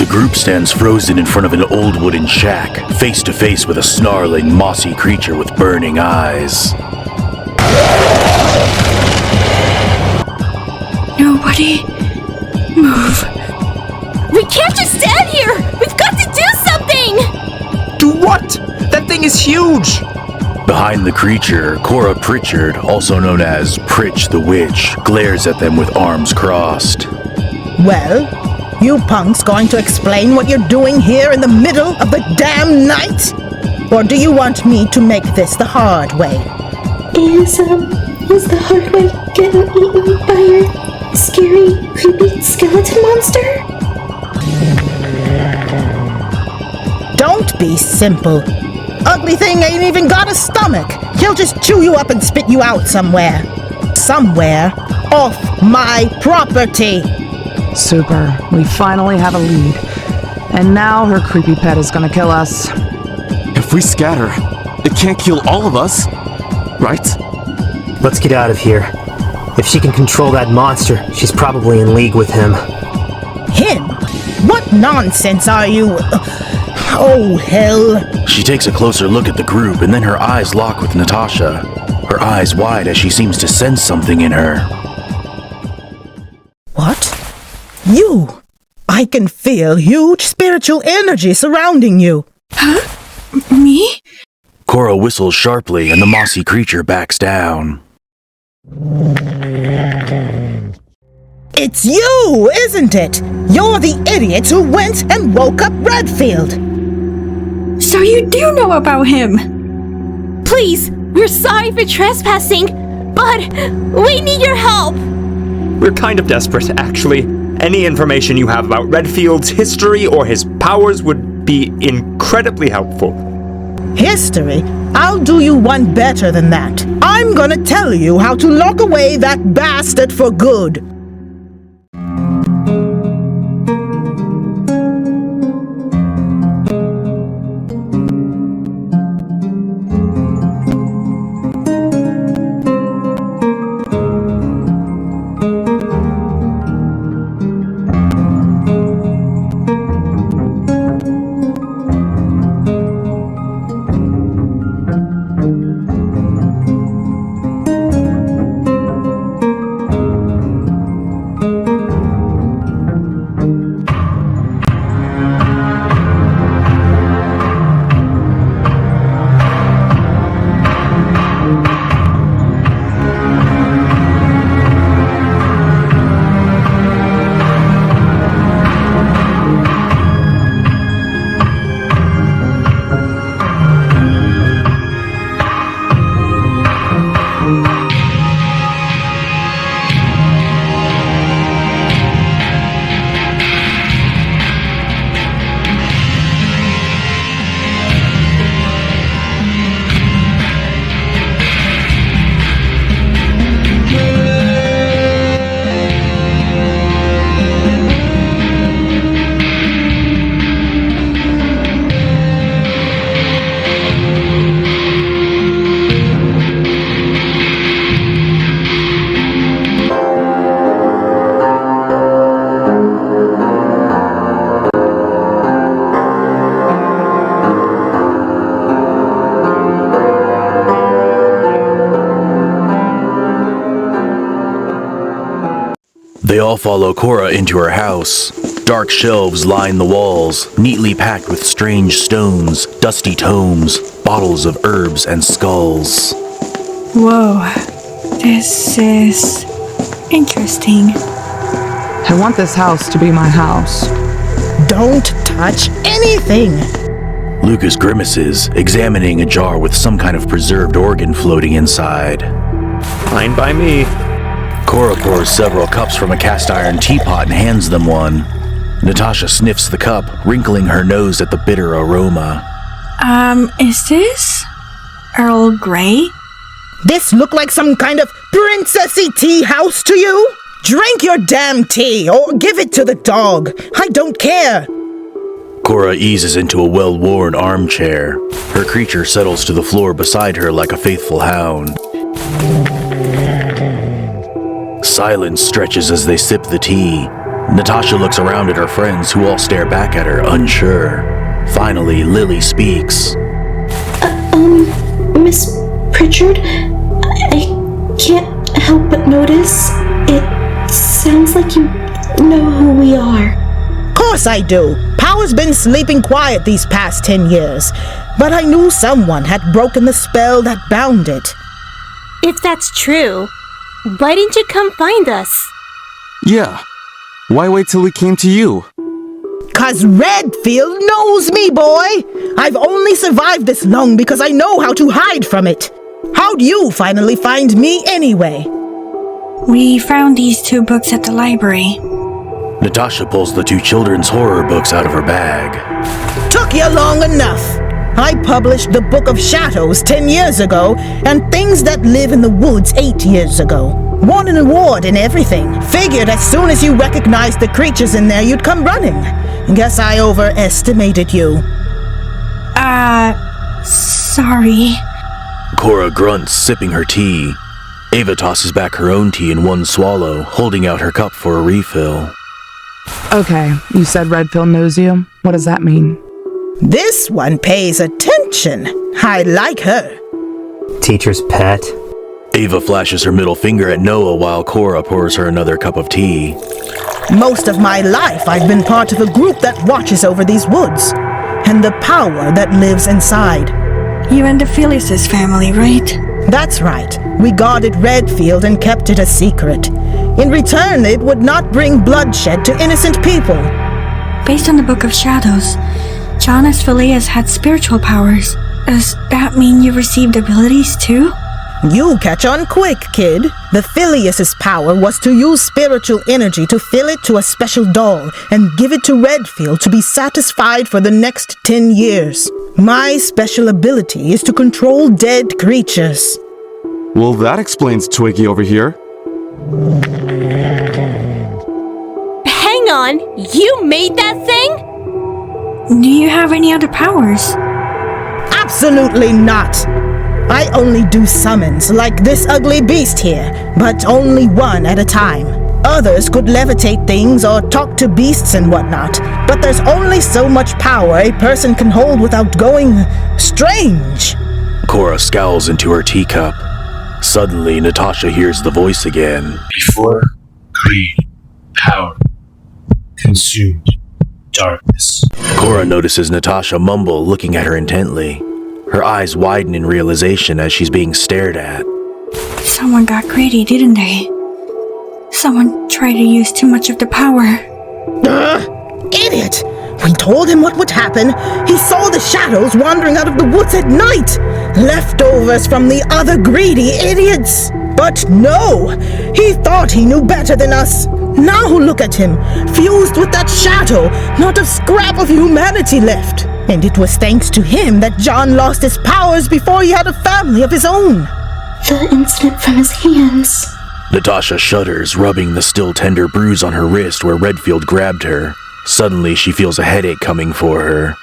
The group stands frozen in front of an old wooden shack, face to face with a snarling, mossy creature with burning eyes. Nobody move. We can't just stand here! We've got to do something! Do what? That thing is huge! Behind the creature, Cora Pritchard, also known as Pritch the Witch, glares at them with arms crossed. Well, you punks going to explain what you're doing here in the middle of the damn night? Or do you want me to make this the hard way? Is the hard way getting eaten by your scary, creepy skeleton monster? Don't be simple. Ugly thing ain't even got a stomach. He'll just chew you up and spit you out somewhere. Somewhere off my property. Super. We finally have a lead. And now her creepy pet is gonna kill us. If we scatter, it can't kill all of us, right? Let's get out of here. If she can control that monster, she's probably in league with him. Him? What nonsense are you? Oh, hell. She takes a closer look at the group, and then her eyes lock with Natasha. Her eyes wide as she seems to sense something in her. What? You! I can feel huge spiritual energy surrounding you. Huh? Me? Cora whistles sharply, and the mossy creature backs down. It's you, isn't it? You're the idiot who went and woke up Redfield. So you do know about him? Please, we're sorry for trespassing, but we need your help! We're kind of desperate, actually. Any information you have about Redfield's history or his powers would be incredibly helpful. History? I'll do you one better than that. I'm gonna tell you how to lock away that bastard for good. They all follow Cora into her house. Dark shelves line the walls, neatly packed with strange stones, dusty tomes, bottles of herbs, and skulls. Whoa. This is interesting. I want this house to be my house. Don't touch anything! Lucas grimaces, examining a jar with some kind of preserved organ floating inside. Fine by me. Cora pours several cups from a cast iron teapot and hands them one. Natasha sniffs the cup, wrinkling her nose at the bitter aroma. Is this Earl Grey? This look like some kind of princessy tea house to you? Drink your damn tea or give it to the dog. I don't care. Cora eases into a well-worn armchair. Her creature settles to the floor beside her like a faithful hound. Silence stretches as they sip the tea. Natasha looks around at her friends who all stare back at her, unsure. Finally, Lily speaks. Miss Pritchard, I can't help but notice it sounds like you know who we are. Course I do. Power's been sleeping quiet these past 10 years, but I knew someone had broken the spell that bound it. If that's true, why didn't you come find us? Yeah. Why wait till we came to you? 'Cause Redfield knows me, boy! I've only survived this long because I know how to hide from it. How'd you finally find me anyway? We found these 2 books at the library. Natasha pulls the 2 children's horror books out of her bag. Took you long enough. I published the Book of Shadows 10 years ago, and Things That Live in the Woods 8 years ago. Won an award and everything. Figured as soon as you recognized the creatures in there, you'd come running. Guess I overestimated you. Sorry. Cora grunts, sipping her tea. Ava tosses back her own tea in one swallow, holding out her cup for a refill. Okay, you said Redfield knows you. What does that mean? This one pays attention. I like her. Teacher's pet. Ava flashes her middle finger at Noah while Cora pours her another cup of tea. Most of my life, I've been part of a group that watches over these woods, and the power that lives inside. You're in the Phyllis's family, right? That's right. We guarded Redfield and kept it a secret. In return, it would not bring bloodshed to innocent people. Based on the Book of Shadows, Jonas Phileas had spiritual powers. Does that mean you received abilities too? You catch on quick, kid. The Phileas's power was to use spiritual energy to fill it to a special doll and give it to Redfield to be satisfied for the next 10 years. My special ability is to control dead creatures. Well, that explains Twiggy over here. Hang on, you made that thing? Do you have any other powers? Absolutely not. I only do summons like this ugly beast here, but only one at a time. Others could levitate things or talk to beasts and whatnot, but there's only so much power a person can hold without going strange. Cora scowls into her teacup. Suddenly, Natasha hears the voice again. Before greed, power, consumed darkness. Cora notices Natasha mumble, looking at her intently. Her eyes widen in realization as she's being stared at. Someone got greedy, didn't they? Someone tried to use too much of the power. Idiot! We told him what would happen. He saw the shadows wandering out of the woods at night. Leftovers from the other greedy idiots. But no! He thought he knew better than us. Now look at him, fused with that shadow, not a scrap of humanity left. And it was thanks to him that John lost his powers before he had a family of his own. The instant from his hands. Natasha shudders, rubbing the still tender bruise on her wrist where Redfield grabbed her. Suddenly, she feels a headache coming for her.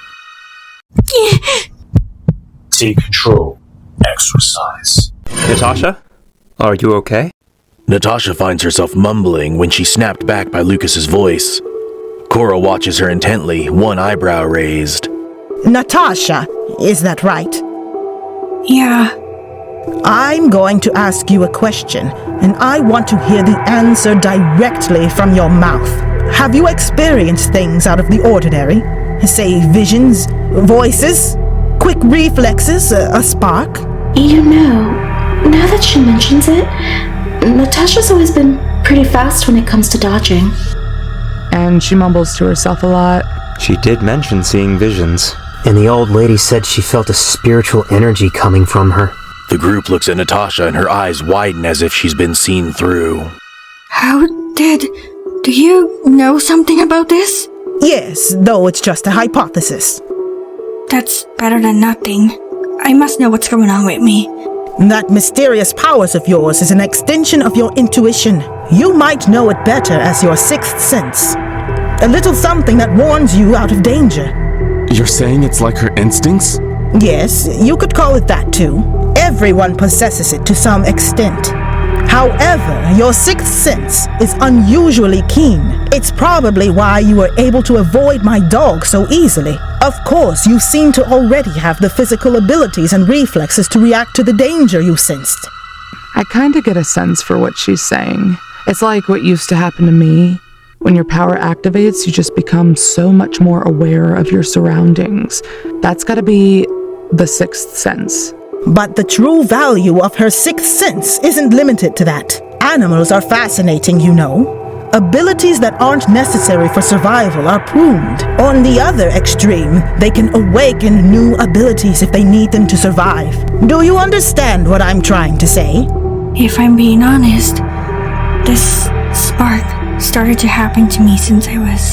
Take control. Exercise. Natasha? Are you okay? Natasha finds herself mumbling when she's snapped back by Lucas's voice. Cora watches her intently, one eyebrow raised. Natasha, is that right? Yeah. I'm going to ask you a question, and I want to hear the answer directly from your mouth. Have you experienced things out of the ordinary? Say, visions, voices, quick reflexes, a spark? You know, now that she mentions it, Natasha's always been pretty fast when it comes to dodging. And she mumbles to herself a lot. She did mention seeing visions. And the old lady said she felt a spiritual energy coming from her. The group looks at Natasha and her eyes widen as if she's been seen through. Do you know something about this? Yes, though it's just a hypothesis. That's better than nothing. I must know what's going on with me. That mysterious powers of yours is an extension of your intuition. You might know it better as your sixth sense. A little something that warns you out of danger. You're saying it's like her instincts? Yes, you could call it that too. Everyone possesses it to some extent. However, your sixth sense is unusually keen. It's probably why you were able to avoid my dog so easily. Of course, you seem to already have the physical abilities and reflexes to react to the danger you sensed. I kind of get a sense for what she's saying. It's like what used to happen to me. When your power activates, you just become so much more aware of your surroundings. That's gotta be the sixth sense. But the true value of her sixth sense isn't limited to that. Animals are fascinating, you know. Abilities that aren't necessary for survival are pruned. On the other extreme, they can awaken new abilities if they need them to survive. Do you understand what I'm trying to say? If I'm being honest, this spark started to happen to me since I was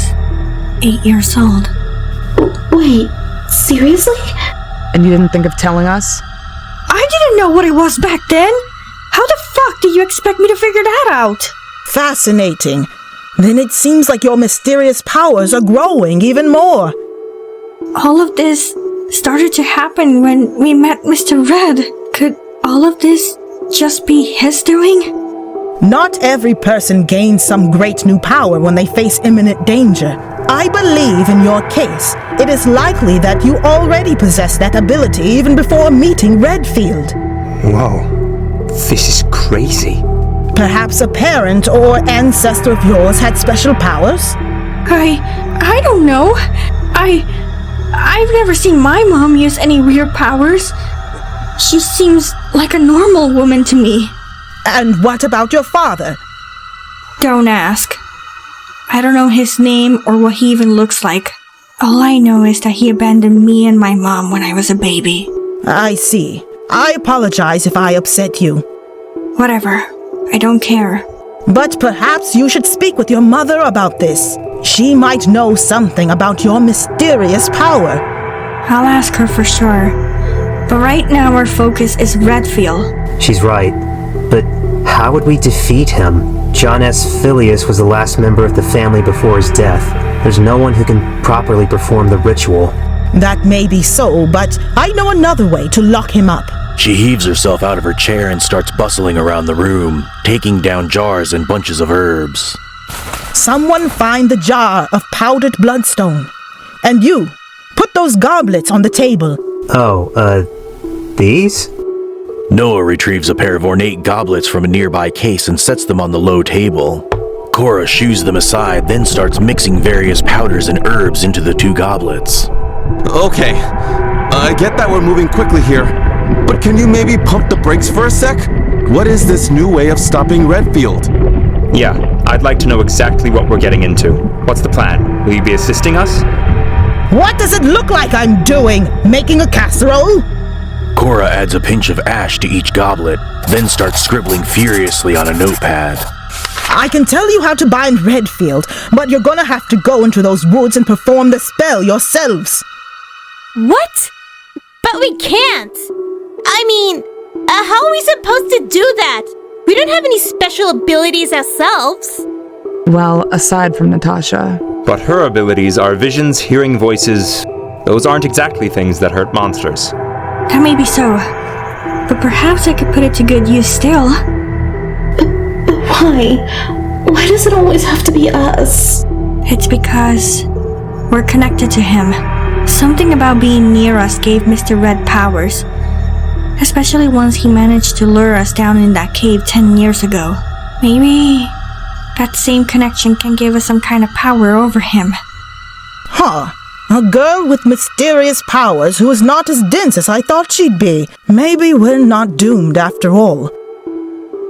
8 years old. Wait, seriously? And you didn't think of telling us? I didn't know what it was back then! How the fuck did you expect me to figure that out? Fascinating. Then it seems like your mysterious powers are growing even more. All of this started to happen when we met Mr. Red. Could all of this just be his doing? Not every person gains some great new power when they face imminent danger. I believe in your case, it is likely that you already possess that ability even before meeting Redfield. Whoa, this is crazy. Perhaps a parent or ancestor of yours had special powers? I don't know. I've never seen my mom use any weird powers. She seems like a normal woman to me. And what about your father? Don't ask. I don't know his name or what he even looks like. All I know is that he abandoned me and my mom when I was a baby. I see. I apologize if I upset you. Whatever. I don't care. But perhaps you should speak with your mother about this. She might know something about your mysterious power. I'll ask her for sure. But right now our focus is Redfield. She's right. But how would we defeat him? John S. Phileas was the last member of the family before his death. There's no one who can properly perform the ritual. That may be so, but I know another way to lock him up. She heaves herself out of her chair and starts bustling around the room, taking down jars and bunches of herbs. Someone find the jar of powdered bloodstone. And you, put those goblets on the table. Oh, these? Noah retrieves a pair of ornate goblets from a nearby case and sets them on the low table. Cora shoos them aside, then starts mixing various powders and herbs into the two goblets. Okay, I get that we're moving quickly here, but can you maybe pump the brakes for a sec? What is this new way of stopping Redfield? Yeah, I'd like to know exactly what we're getting into. What's the plan? Will you be assisting us? What does it look like I'm doing? Making a casserole? Cora adds a pinch of ash to each goblet, then starts scribbling furiously on a notepad. I can tell you how to bind Redfield, but you're gonna have to go into those woods and perform the spell yourselves. What? But we can't! I mean, how are we supposed to do that? We don't have any special abilities ourselves. Well, aside from Natasha. But her abilities are visions, hearing voices. Those aren't exactly things that hurt monsters. That may be so. But perhaps I could put it to good use still. Why? Why does it always have to be us? It's because we're connected to him. Something about being near us gave Mr. Red powers. Especially once he managed to lure us down in that cave 10 years ago. Maybe that same connection can give us some kind of power over him. Huh. A girl with mysterious powers who is not as dense as I thought she'd be. Maybe we're not doomed after all.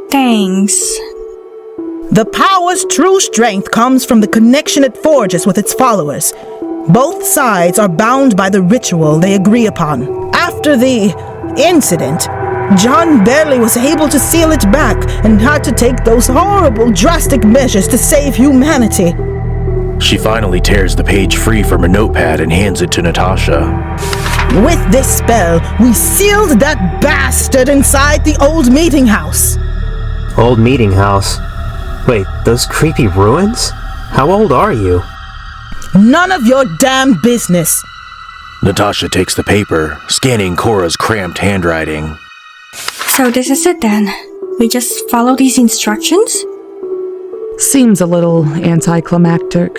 Thanks. The power's true strength comes from the connection it forges with its followers. Both sides are bound by the ritual they agree upon. After the incident, John barely was able to seal it back and had to take those horrible, drastic measures to save humanity. She finally tears the page free from her notepad and hands it to Natasha. With this spell, we sealed that bastard inside the old meeting house. Old meeting house? Wait, those creepy ruins? How old are you? None of your damn business. Natasha takes the paper, scanning Cora's cramped handwriting. So this is it then. We just follow these instructions? Seems a little anticlimactic.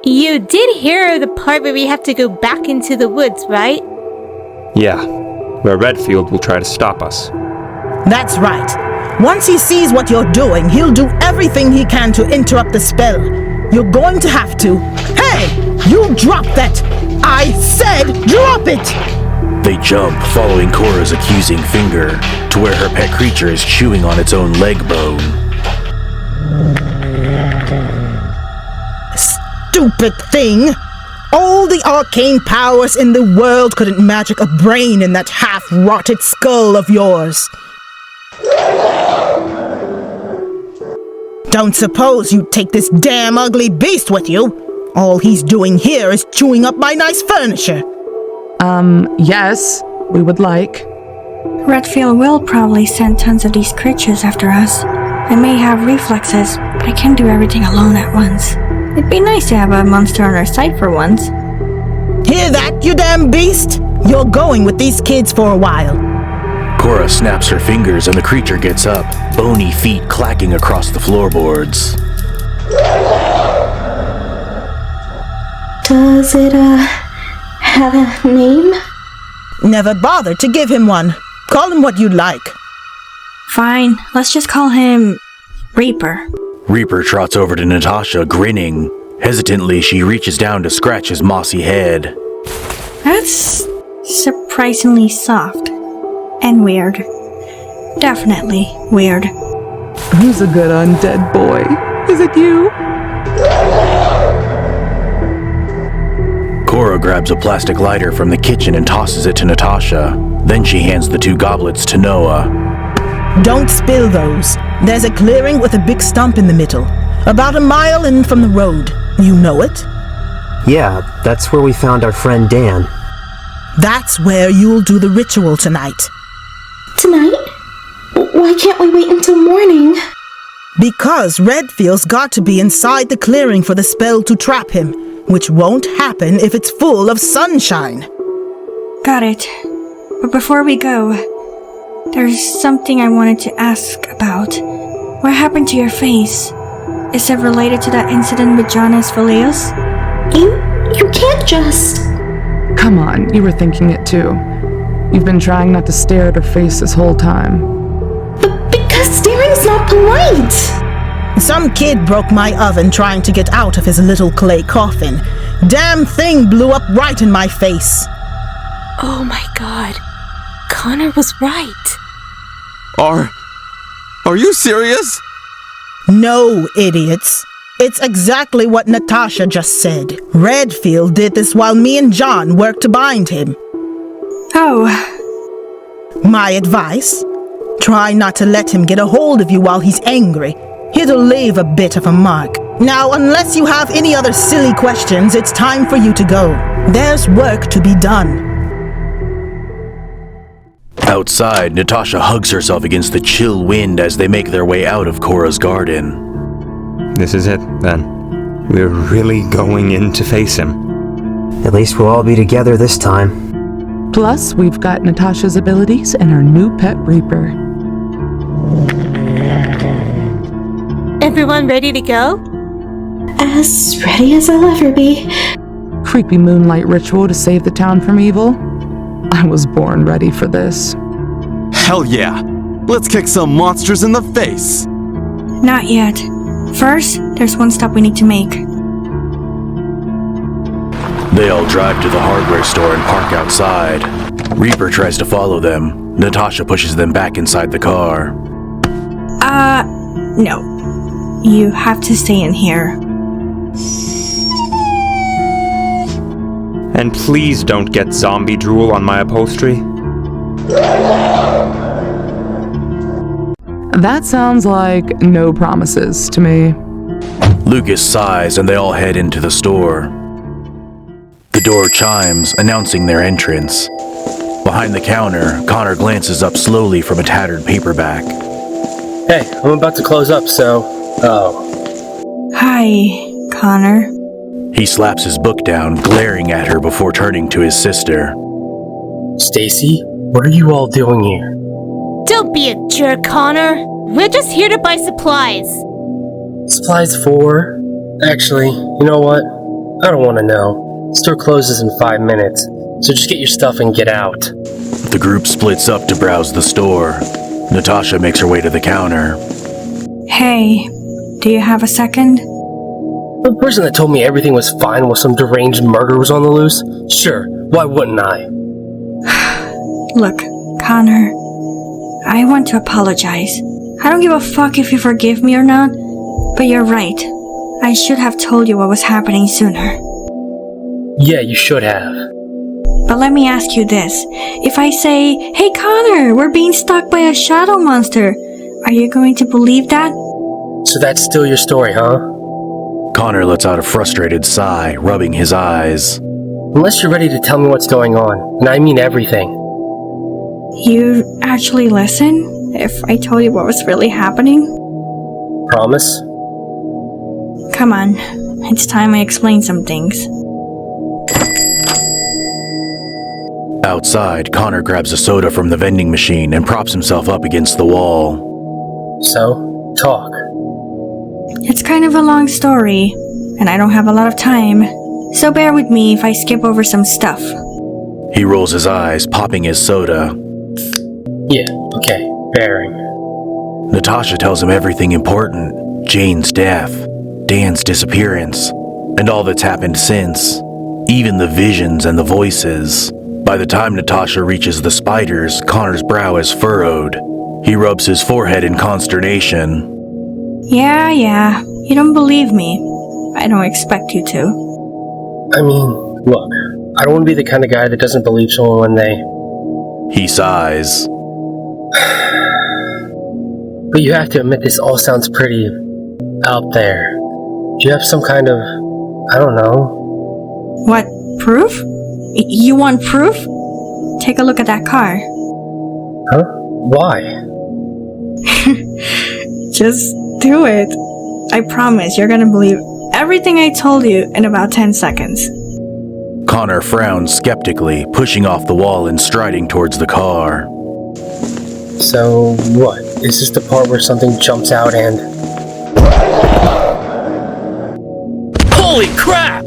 You did hear the part where we have to go back into the woods, right? Yeah, where Redfield will try to stop us. That's right. Once he sees what you're doing, he'll do everything he can to interrupt the spell. You're going to have to. Hey! You drop that! I said drop it! They jump, following Cora's accusing finger, to where her pet creature is chewing on its own leg bone. Stupid thing! All the arcane powers in the world couldn't magic a brain in that half-rotted skull of yours. Don't suppose you'd take this damn ugly beast with you? All he's doing here is chewing up my nice furniture. Yes, we would like. Redfield will probably send tons of these creatures after us. I may have reflexes, but I can't do everything alone at once. It'd be nice to have a monster on our side for once. Hear that, you damn beast? You're going with these kids for a while. Cora snaps her fingers and the creature gets up, bony feet clacking across the floorboards. Does it, have a name? Never bothered to give him one. Call him what you'd like. Fine, let's just call him Reaper. Reaper trots over to Natasha, grinning. Hesitantly, she reaches down to scratch his mossy head. That's surprisingly soft. And weird. Definitely weird. Who's a good undead boy? Is it you? Cora grabs a plastic lighter from the kitchen and tosses it to Natasha. Then she hands the two goblets to Noah. Don't spill those. There's a clearing with a big stump in the middle. About a mile in from the road. You know it? Yeah, that's where we found our friend Dan. That's where you'll do the ritual tonight. Tonight? Why can't we wait until morning? Because Redfield's got to be inside the clearing for the spell to trap him, which won't happen if it's full of sunshine. Got it. But before we go, there's something I wanted to ask about. What happened to your face? Is it related to that incident with Jonas Phileas? You can't just... Come on, you were thinking it too. You've been trying not to stare at her face this whole time. But because staring's not polite! Some kid broke my oven trying to get out of his little clay coffin. Damn thing blew up right in my face. Oh my god. Connor was right. Are you serious? No, idiots. It's exactly what Natasha just said. Redfield did this while me and John worked to bind him. Oh. My advice? Try not to let him get a hold of you while he's angry. It'll leave a bit of a mark. Now, unless you have any other silly questions, it's time for you to go. There's work to be done. Outside, Natasha hugs herself against the chill wind as they make their way out of Cora's garden. This is it, then. We're really going in to face him. At least we'll all be together this time. Plus, we've got Natasha's abilities and our new pet Reaper. Everyone ready to go? As ready as I'll ever be. Creepy moonlight ritual to save the town from evil? I was born ready for this. Hell yeah! Let's kick some monsters in the face! Not yet. First, there's one stop we need to make. They all drive to the hardware store and park outside. Reaper tries to follow them. Natasha pushes them back inside the car. No. You have to stay in here. And please don't get zombie drool on my upholstery. That sounds like no promises to me. Lucas sighs and they all head into the store. The door chimes, announcing their entrance. Behind the counter, Connor glances up slowly from a tattered paperback. Hey, I'm about to close up, so... Hi, Connor. He slaps his book down, glaring at her before turning to his sister. Stacy, what are you all doing here? Don't be a jerk, Connor. We're just here to buy supplies. Supplies for? Actually, you know what? I don't want to know. Store closes in 5 minutes, so just get your stuff and get out. The group splits up to browse the store. Natasha makes her way to the counter. Hey, do you have a second? The person that told me everything was fine while some deranged murder was on the loose? Sure, why wouldn't I? Look, Connor, I want to apologize. I don't give a fuck if you forgive me or not, but you're right. I should have told you what was happening sooner. Yeah, you should have. But let me ask you this. If I say, hey Connor, we're being stalked by a shadow monster, are you going to believe that? So that's still your story, huh? Connor lets out a frustrated sigh, rubbing his eyes. Unless you're ready to tell me what's going on, and I mean everything. You'd actually listen if I told you what was really happening? Promise? Come on, it's time I explain some things. Outside, Connor grabs a soda from the vending machine and props himself up against the wall. So, talk. It's kind of a long story, and I don't have a lot of time, so bear with me if I skip over some stuff. He rolls his eyes, popping his soda. Yeah, okay, bearing. Natasha tells him everything important. Jane's death, Dan's disappearance, and all that's happened since. Even the visions and the voices. By the time Natasha reaches the spiders, Connor's brow is furrowed. He rubs his forehead in consternation. Yeah, you don't believe me. I don't expect you to. I mean, look, I don't want to be the kind of guy that doesn't believe someone when they... He sighs. But you have to admit this all sounds pretty... out there. Do you have some kind of... I don't know... What, proof? You want proof? Take a look at that car. Huh? Why? Just do it. I promise you're gonna believe everything I told you in about 10 seconds. Connor frowns skeptically, pushing off the wall and striding towards the car. So, what? Is this the part where something jumps out and... Holy crap!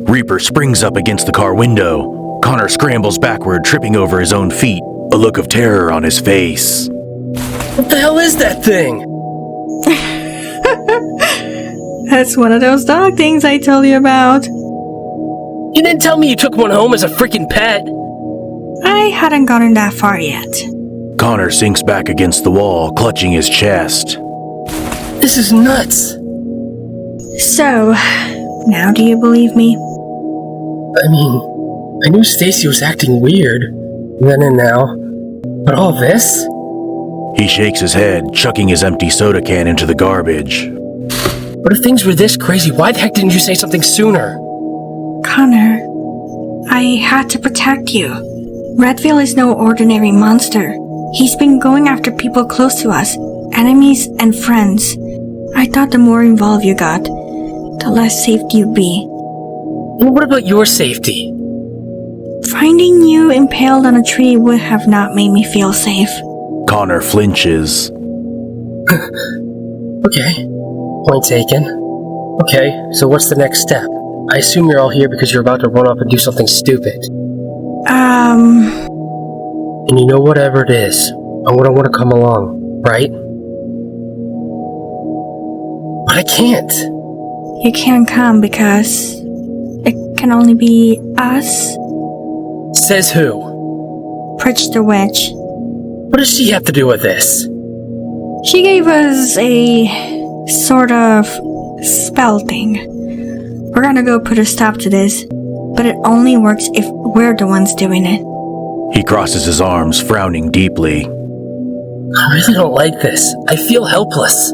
Reaper springs up against the car window. Connor scrambles backward, tripping over his own feet, a look of terror on his face. What the hell is that thing? That's one of those dog things I told you about. You didn't tell me you took one home as a freaking pet. I hadn't gotten that far yet. Connor sinks back against the wall, clutching his chest. This is nuts. So, now do you believe me? I mean, I knew Stacy was acting weird, then and now. But all this? He shakes his head, chucking his empty soda can into the garbage. But if things were this crazy, why the heck didn't you say something sooner? Connor, I had to protect you. Redfield is no ordinary monster. He's been going after people close to us, enemies and friends. I thought the more involved you got, the less safe you'd be. And what about your safety? Finding you impaled on a tree would have not made me feel safe. Connor flinches. Okay, point taken. Okay, so what's the next step? I assume you're all here because you're about to run off and do something stupid. And you know whatever it is, I wouldn't want to come along, right? But I can't. You can't come because it can only be us. Says who? Pritch the Witch. What does she have to do with this? She gave us a sort of spell thing. We're gonna go put a stop to this, but it only works if we're the ones doing it. He crosses his arms, frowning deeply. I really don't like this. I feel helpless.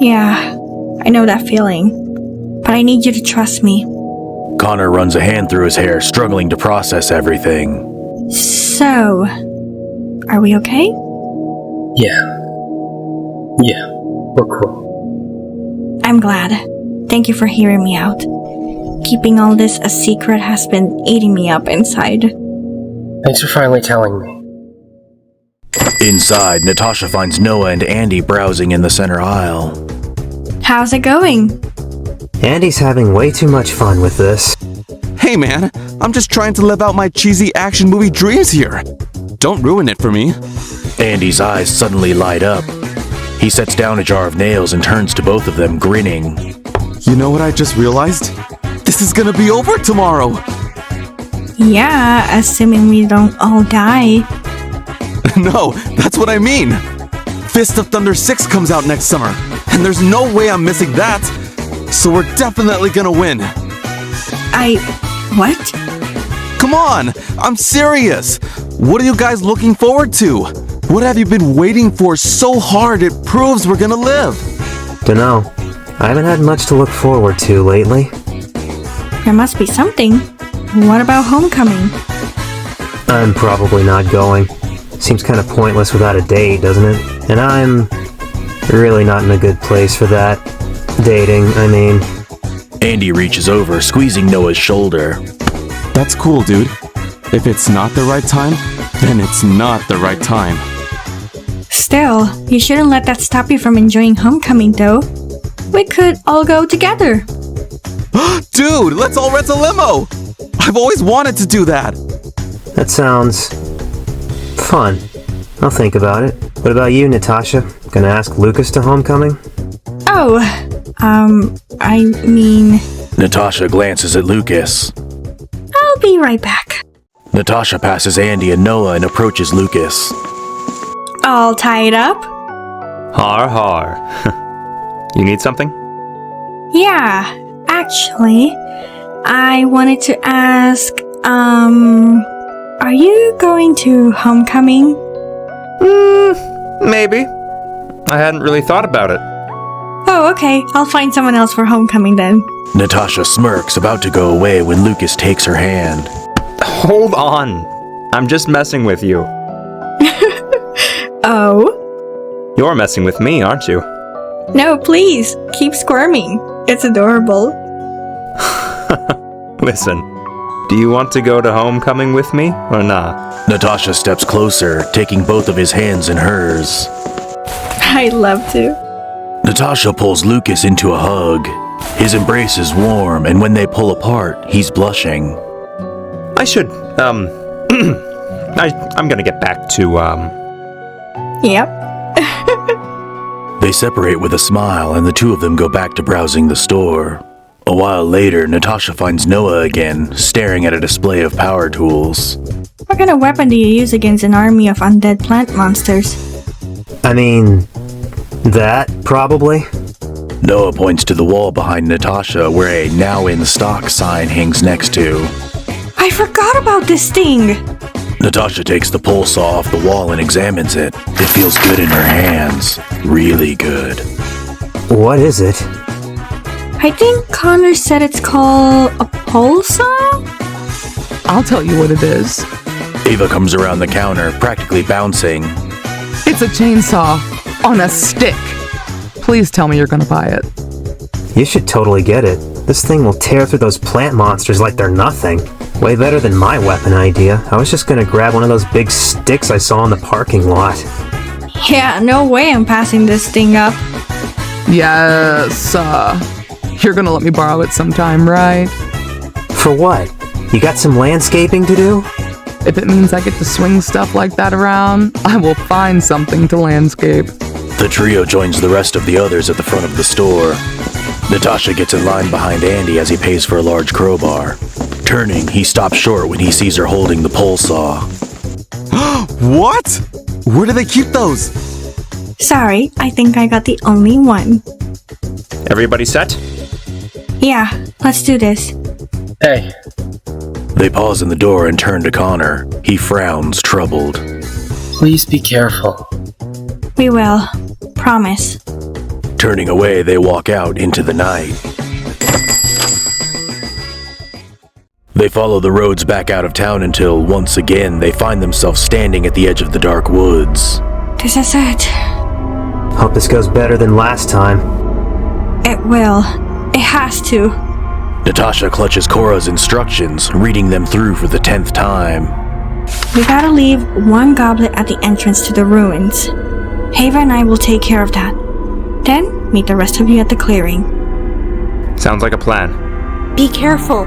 Yeah, I know that feeling, but I need you to trust me. Connor runs a hand through his hair, struggling to process everything. So, are we okay? Yeah, we're cool. I'm glad. Thank you for hearing me out. Keeping all this a secret has been eating me up inside. Thanks for finally telling me. Inside, Natasha finds Noah and Andy browsing in the center aisle. How's it going? Andy's having way too much fun with this. Hey man, I'm just trying to live out my cheesy action movie dreams here. Don't ruin it for me. Andy's eyes suddenly light up. He sets down a jar of nails and turns to both of them, grinning. You know what I just realized? This is gonna be over tomorrow. Yeah, assuming we don't all die. No, that's what I mean. Fist of Thunder 6 comes out next summer, and there's no way I'm missing that. So we're definitely gonna win. What? Come on, I'm serious. What are you guys looking forward to? What have you been waiting for so hard it proves we're gonna live? Dunno. I haven't had much to look forward to lately. There must be something. What about homecoming? I'm probably not going. Seems kind of pointless without a date, doesn't it? And I'm really not in a good place for that. Dating, I mean. Andy reaches over, squeezing Noah's shoulder. That's cool, dude. If it's not the right time, then it's not the right time. Still, you shouldn't let that stop you from enjoying homecoming, though. We could all go together. Dude, let's all rent a limo! I've always wanted to do that. That sounds fun. I'll think about it. What about you, Natasha? Gonna ask Lucas to homecoming? Oh, I mean... Natasha glances at Lucas. I'll be right back. Natasha passes Andy and Noah and approaches Lucas. All tied up? Har har. You need something? Yeah, actually, I wanted to ask, are you going to homecoming? Maybe. I hadn't really thought about it. Oh, okay. I'll find someone else for homecoming then. Natasha smirks, about to go away when Lucas takes her hand. Hold on. I'm just messing with you. Oh? You're messing with me, aren't you? No, please. Keep squirming. It's adorable. Listen, do you want to go to homecoming with me or not? Natasha steps closer, taking both of his hands in hers. I'd love to. Natasha pulls Lucas into a hug. His embrace is warm, and when they pull apart, he's blushing. I should, I'm gonna get back to, Yep. They separate with a smile, and the two of them go back to browsing the store. A while later, Natasha finds Noah again, staring at a display of power tools. What kind of weapon do you use against an army of undead plant monsters? I mean, that, probably. Noah points to the wall behind Natasha, where a now in stock sign hangs next to. I forgot about this thing! Natasha takes the Polesaw off the wall and examines it. It feels good in her hands. Really good. What is it? I think Connor said it's called a Polesaw? I'll tell you what it is. Ava comes around the counter, practically bouncing. It's a chainsaw on a stick. Please tell me you're gonna buy it. You should totally get it. This thing will tear through those plant monsters like they're nothing. Way better than my weapon idea. I was just gonna grab one of those big sticks I saw in the parking lot. Yeah, no way I'm passing this thing up. Yes, you're gonna let me borrow it sometime, right? For what? You got some landscaping to do? If it means I get to swing stuff like that around, I will find something to landscape. The trio joins the rest of the others at the front of the store. Natasha gets in line behind Andy as he pays for a large crowbar. Turning, he stops short when he sees her holding the pole saw. What? Where do they keep those? Sorry, I think I got the only one. Everybody set? Yeah, let's do this. Hey, They pause in the door and turn to Connor. He frowns, troubled. please be careful. We will. Promise. Turning away, they walk out into the night. They follow the roads back out of town until, once again, they find themselves standing at the edge of the dark woods. This is it. Hope this goes better than last time. It will. It has to. Natasha clutches Cora's instructions, reading them through for the 10th time. We gotta leave one goblet at the entrance to the ruins. Ava and I will take care of that. Then, meet the rest of you at the clearing. Sounds like a plan. Be careful.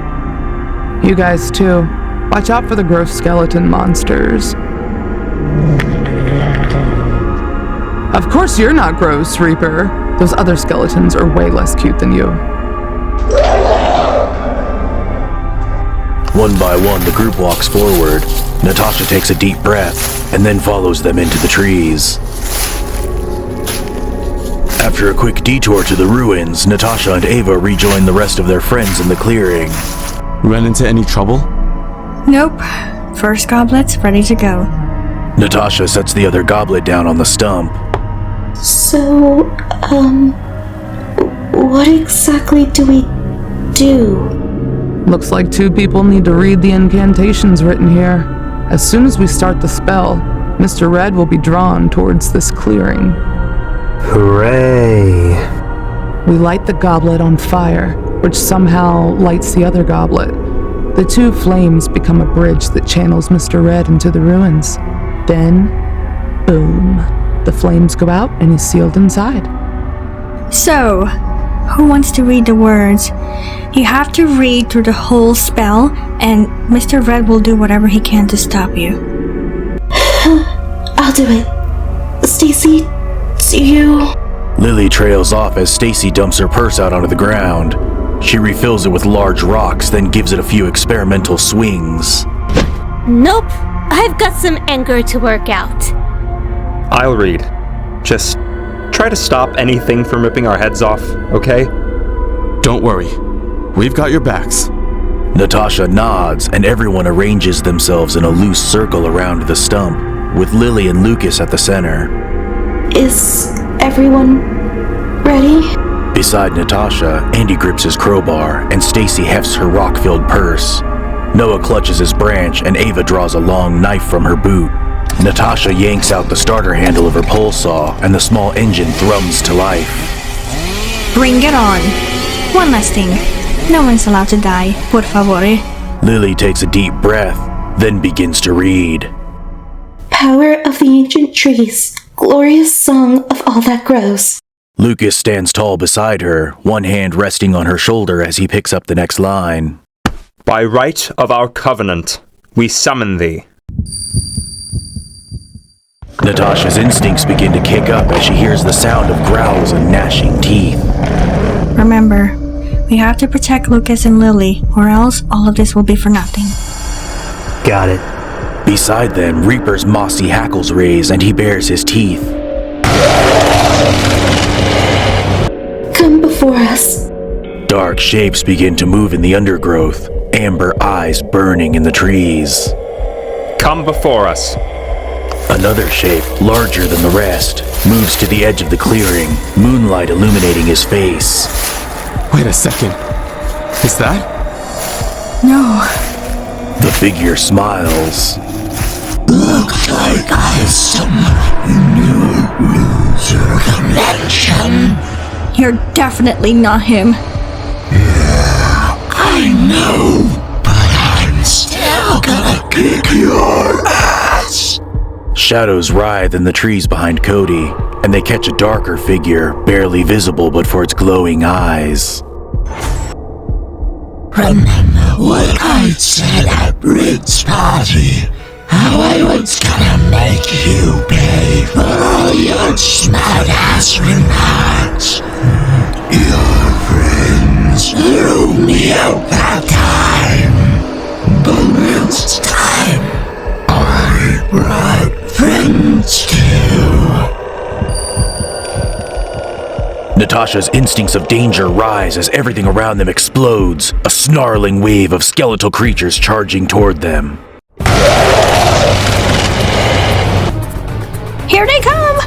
You guys too. Watch out for the gross skeleton monsters. Of course you're not gross, Reaper. Those other skeletons are way less cute than you. One by one, the group walks forward. Natasha takes a deep breath and then follows them into the trees. After a quick detour to the ruins, Natasha and Ava rejoin the rest of their friends in the clearing. Run into any trouble? Nope. First goblet's ready to go. Natasha sets the other goblet down on the stump. So, what exactly do we do? Looks like two people need to read the incantations written here. As soon as we start the spell, Mr. Red will be drawn towards this clearing. Hooray! We light the goblet on fire, which somehow lights the other goblet. The two flames become a bridge that channels Mr. Red into the ruins. Then, boom, the flames go out and he's sealed inside. So, who wants to read the words? You have to read through the whole spell, and Mr. Red will do whatever he can to stop you. I'll do it. Stacy, do you... Lily trails off as Stacy dumps her purse out onto the ground. She refills it with large rocks, then gives it a few experimental swings. Nope. I've got some anger to work out. I'll read. Just try to stop anything from ripping our heads off, okay? Don't worry. We've got your backs. Natasha nods, and everyone arranges themselves in a loose circle around the stump, with Lily and Lucas at the center. Is everyone ready? Beside Natasha, Andy grips his crowbar, and Stacy hefts her rock-filled purse. Noah clutches his branch, and Ava draws a long knife from her boot. Natasha yanks out the starter handle of her Polesaw, and the small engine thrums to life. Bring it on. One last thing. No one's allowed to die, por favore. Lily takes a deep breath, then begins to read. Power of the ancient trees, glorious song of all that grows. Lucas stands tall beside her, one hand resting on her shoulder as he picks up the next line. By right of our covenant, we summon thee. Natasha's instincts begin to kick up as she hears the sound of growls and gnashing teeth. Remember, we have to protect Lucas and Lily, or else all of this will be for nothing. Got it. Beside them, Reaper's mossy hackles raise and he bares his teeth. Come before us. Dark shapes begin to move in the undergrowth, amber eyes burning in the trees. Come before us. Another shape, larger than the rest, moves to the edge of the clearing, moonlight illuminating his face. Wait a second. Is that? No. The figure smiles. Looks like I somehow lose your connection. You're definitely not him. Yeah, I know, but I'm still gonna kick your ass. Shadows writhe in the trees behind Cody, and they catch a darker figure, barely visible but for its glowing eyes. Remember what I said at Brid's party? How I was gonna make you pay for all your smart-ass remarks. Your friends threw me out that time. But next time, I brought friends too. Natasha's instincts of danger rise as everything around them explodes, a snarling wave of skeletal creatures charging toward them. Here they come!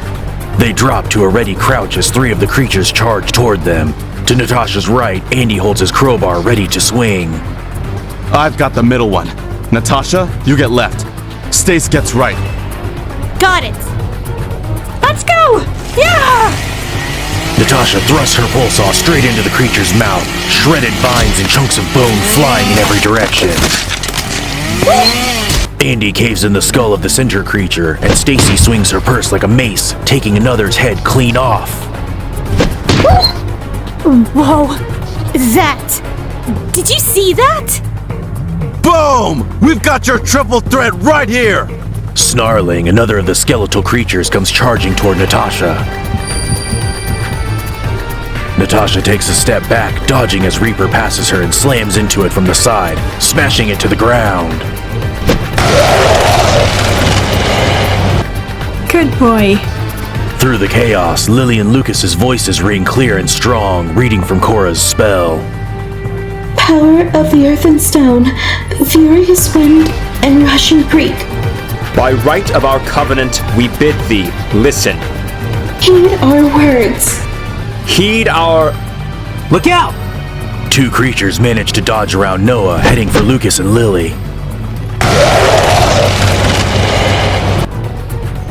They drop to a ready crouch as three of the creatures charge toward them. To Natasha's right, Andy holds his crowbar ready to swing. I've got the middle one. Natasha, you get left. Stace gets right. Got it. Let's go! Yeah! Natasha thrusts her Polesaw straight into the creature's mouth, shredded vines and chunks of bone flying in every direction. Andy caves in the skull of the center creature, and Stacy swings her purse like a mace, taking another's head clean off. Whoa! That! Did you see that? Boom! We've got your triple threat right here! Snarling, another of the skeletal creatures comes charging toward Natasha. Natasha takes a step back, dodging as Reaper passes her and slams into it from the side, smashing it to the ground. Good boy. Through the chaos, Lily and Lucas's voices ring clear and strong, reading from Cora's spell. Power of the earth and stone, furious wind, and rushing creek. By right of our covenant, we bid thee, listen. Heed our words. Heed our... Look out! Two creatures manage to dodge around Noah, heading for Lucas and Lily.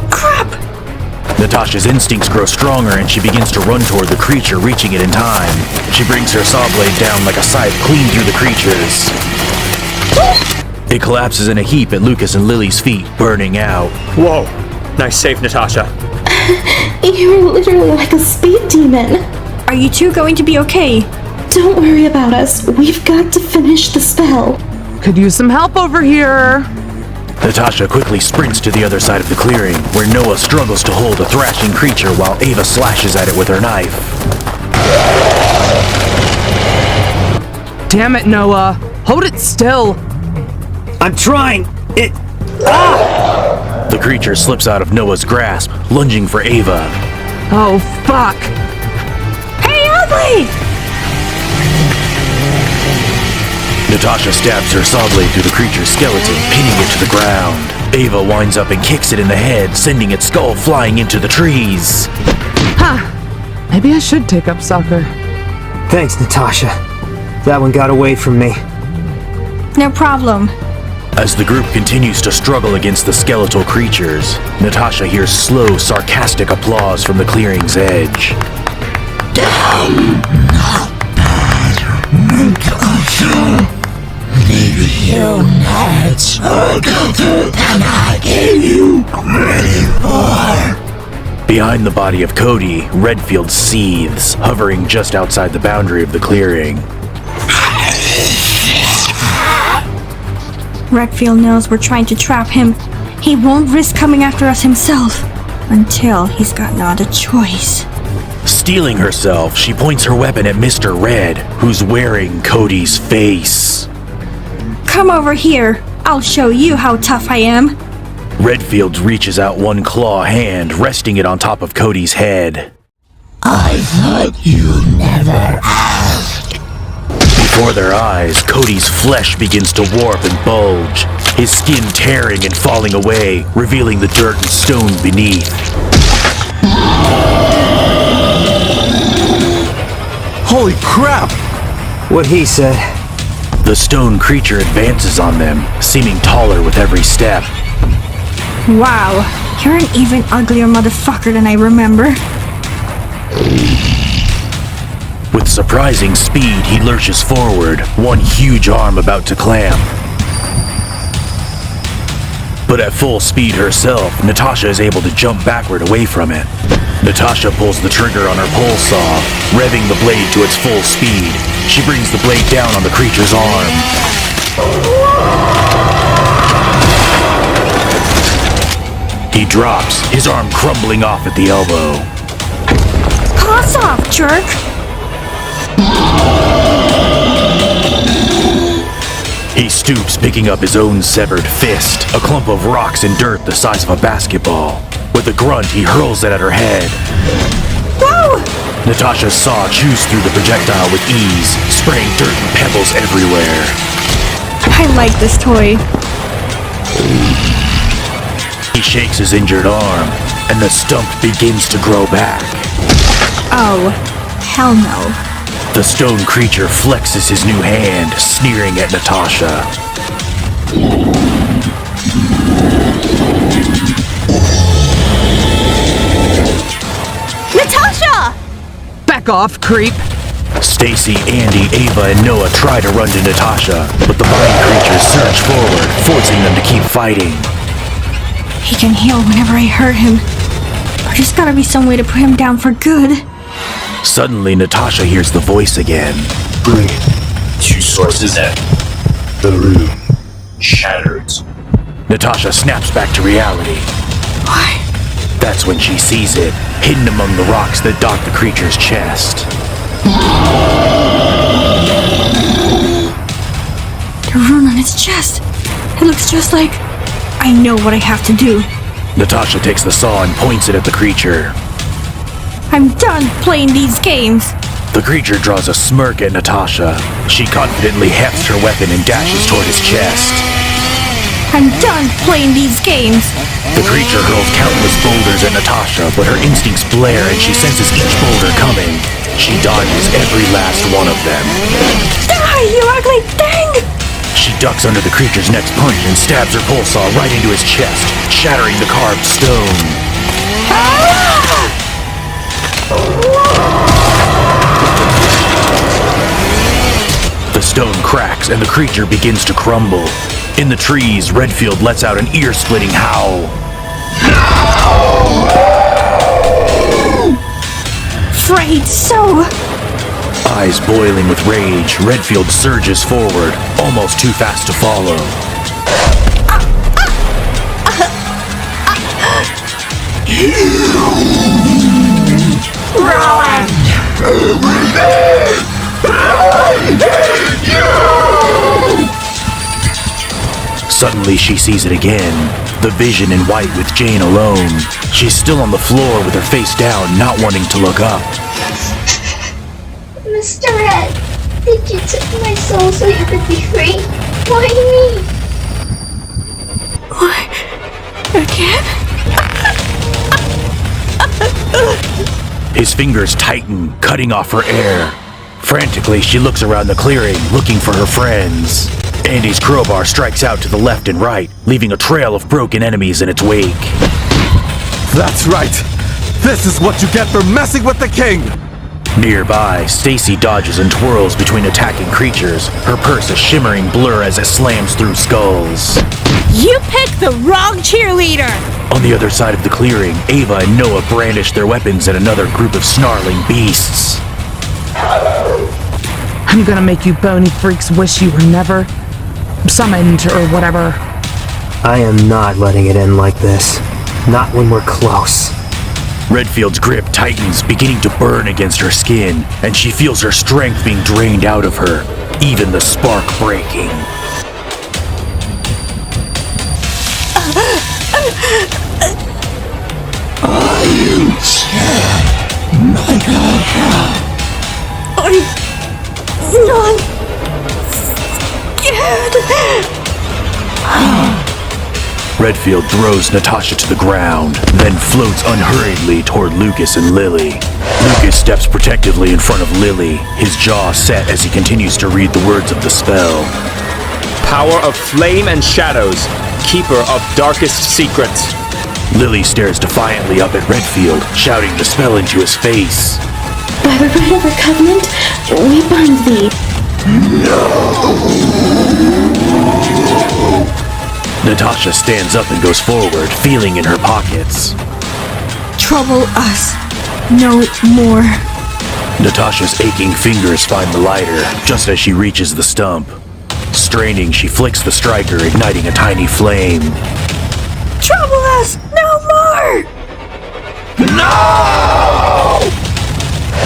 Crap! Natasha's instincts grow stronger and she begins to run toward the creature, reaching it in time. She brings her saw blade down like a scythe clean through the creatures. It collapses in a heap at Lucas and Lily's feet, burning out. Whoa! Nice save, Natasha. You're literally like a speed demon. Are you two going to be okay? Don't worry about us. We've got to finish the spell. Could use some help over here. Natasha quickly sprints to the other side of the clearing, where Noah struggles to hold a thrashing creature while Ava slashes at it with her knife. Damn it, Noah. Hold it still. I'm trying! The creature slips out of Noah's grasp, lunging for Ava. Oh, fuck. Hey, Ugly! Natasha stabs her saw blade through the creature's skeleton, pinning it to the ground. Ava winds up and kicks it in the head, sending its skull flying into the trees. Huh. Maybe I should take up soccer. Thanks, Natasha. That one got away from me. No problem. As the group continues to struggle against the skeletal creatures, Natasha hears slow, sarcastic applause from the clearing's edge. Not bad, Natasha. Maybe you're not so tougher than I gave you credit for. Behind the body of Cody, Redfield seethes, hovering just outside the boundary of the clearing. Redfield knows we're trying to trap him. He won't risk coming after us himself until he's got no other choice. Steeling herself, she points her weapon at Mr. Red, who's wearing Cody's face. Come over here. I'll show you how tough I am. Redfield reaches out one claw hand, resting it on top of Cody's head. I thought you never asked. Before their eyes, Cody's flesh begins to warp and bulge, his skin tearing and falling away, revealing the dirt and stone beneath. Holy crap! What he said. The stone creature advances on them, seeming taller with every step. Wow, you're an even uglier motherfucker than I remember. With surprising speed, he lurches forward, one huge arm about to clamp. But at full speed herself, Natasha is able to jump backward away from it. Natasha pulls the trigger on her Polesaw, revving the blade to its full speed. She brings the blade down on the creature's arm. He drops, his arm crumbling off at the elbow. Paws off, jerk! He stoops, picking up his own severed fist, a clump of rocks and dirt the size of a basketball. With a grunt, he hurls it at her head. Whoa! Natasha's saw chews through the projectile with ease, spraying dirt and pebbles everywhere. I like this toy. He shakes his injured arm, and the stump begins to grow back. Oh, hell no. The stone creature flexes his new hand, sneering at Natasha. Natasha! Back off, creep. Stacy, Andy, Ava, and Noah try to run to Natasha, but the vine creatures surge forward, forcing them to keep fighting. He can heal whenever I hurt him. There's gotta be some way to put him down for good. Suddenly, Natasha hears the voice again. Bring it. 2 sources in. The room shattered. Natasha snaps back to reality. Why? That's when she sees it, hidden among the rocks that dot the creature's chest. The rune on its chest. It looks just like... I know what I have to do. Natasha takes the saw and points it at the creature. I'm done playing these games. The creature draws a smirk at Natasha. She confidently hefts her weapon and dashes toward his chest. I'm done playing these games. The creature hurls countless boulders at Natasha, but her instincts blare and she senses each boulder coming. She dodges every last one of them. Die, you ugly thing! She ducks under the creature's next punch and stabs her Polesaw right into his chest, shattering the carved stone. The stone cracks and the creature begins to crumble. In the trees, Redfield lets out an ear-splitting howl. Afraid so. Eyes boiling with rage, Redfield surges forward, almost too fast to follow. Run! Suddenly she sees it again, the vision in white with Jane alone. She's still on the floor with her face down, not wanting to look up. Mr. Red, did you take my soul so you could be free? Why me? Why? Again? His fingers tighten, cutting off her air. Frantically, she looks around the clearing, looking for her friends. Andy's crowbar strikes out to the left and right, leaving a trail of broken enemies in its wake. That's right! This is what you get for messing with the king! Nearby, Stacy dodges and twirls between attacking creatures, her purse a shimmering blur as it slams through skulls. You picked the wrong cheerleader! On the other side of the clearing, Ava and Noah brandish their weapons at another group of snarling beasts. I'm gonna make you bony freaks wish you were never summoned or whatever. I am not letting it end like this. Not when we're close. Redfield's grip tightens, beginning to burn against her skin, and she feels her strength being drained out of her, even the spark breaking. Are you scared, Natasha? I'm not scared. Redfield throws Natasha to the ground, then floats unhurriedly toward Lucas and Lily. Lucas steps protectively in front of Lily, his jaw set as he continues to read the words of the spell. Power of flame and shadows, keeper of darkest secrets. Lily stares defiantly up at Redfield, shouting the spell into his face. By the right of our covenant, we bind thee. Natasha stands up and goes forward, feeling in her pockets. Trouble us no more. Natasha's aching fingers find the lighter, just as she reaches the stump. Straining, she flicks the striker, igniting a tiny flame. Trouble us no more! No!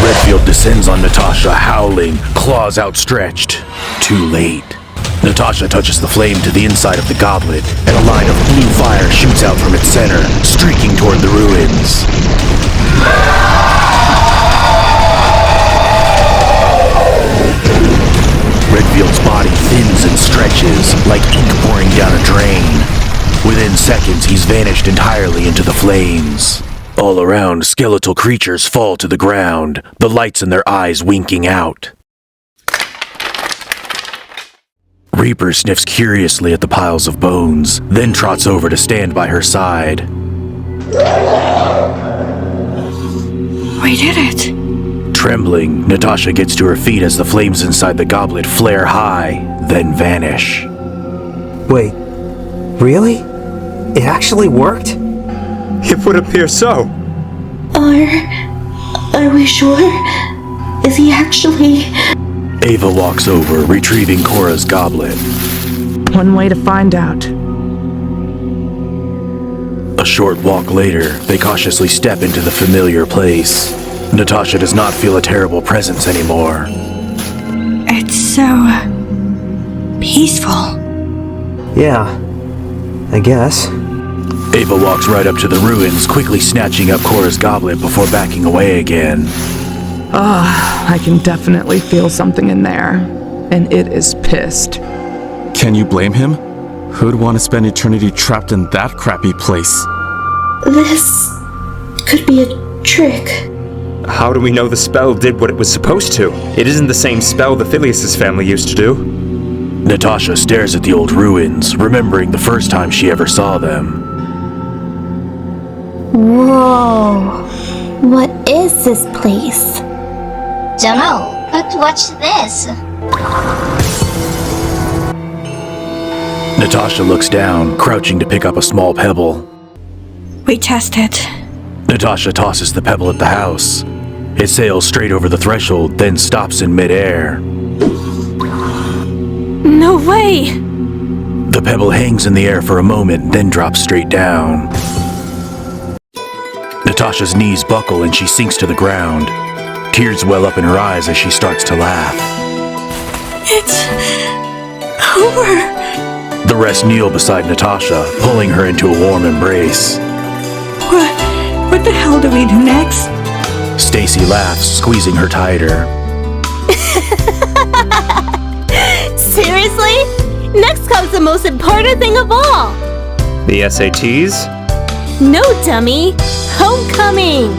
Redfield descends on Natasha, howling, claws outstretched. Too late. Natasha touches the flame to the inside of the goblet, and a line of blue fire shoots out from its center, streaking toward the ruins. Redfield's body thins and stretches, like ink pouring down a drain. Within seconds, he's vanished entirely into the flames. All around, skeletal creatures fall to the ground, the lights in their eyes winking out. Reaper sniffs curiously at the piles of bones, then trots over to stand by her side. We did it. Trembling, Natasha gets to her feet as the flames inside the goblet flare high, then vanish. Wait, really? It actually worked? It would appear so. Are we sure? Is he actually... Ava walks over, retrieving Cora's goblet. One way to find out. A short walk later, they cautiously step into the familiar place. Natasha does not feel a terrible presence anymore. It's so... peaceful. Yeah, I guess. Ava walks right up to the ruins, quickly snatching up Cora's goblet before backing away again. I can definitely feel something in there, and it is pissed. Can you blame him? Who'd want to spend eternity trapped in that crappy place? This could be a trick. How do we know the spell did what it was supposed to? It isn't the same spell the Phileas' family used to do. Natasha stares at the old ruins, remembering the first time she ever saw them. Whoa. What is this place? Dunno, but watch this. Natasha looks down, crouching to pick up a small pebble. We test it. Natasha tosses the pebble at the house. It sails straight over the threshold, then stops in midair. No way! The pebble hangs in the air for a moment, then drops straight down. Natasha's knees buckle and she sinks to the ground. Tears well up in her eyes as she starts to laugh. It's... over. The rest kneel beside Natasha, pulling her into a warm embrace. What the hell do we do next? Stacy laughs, squeezing her tighter. Seriously? Next comes the most important thing of all. The SATs? No, dummy. Homecoming.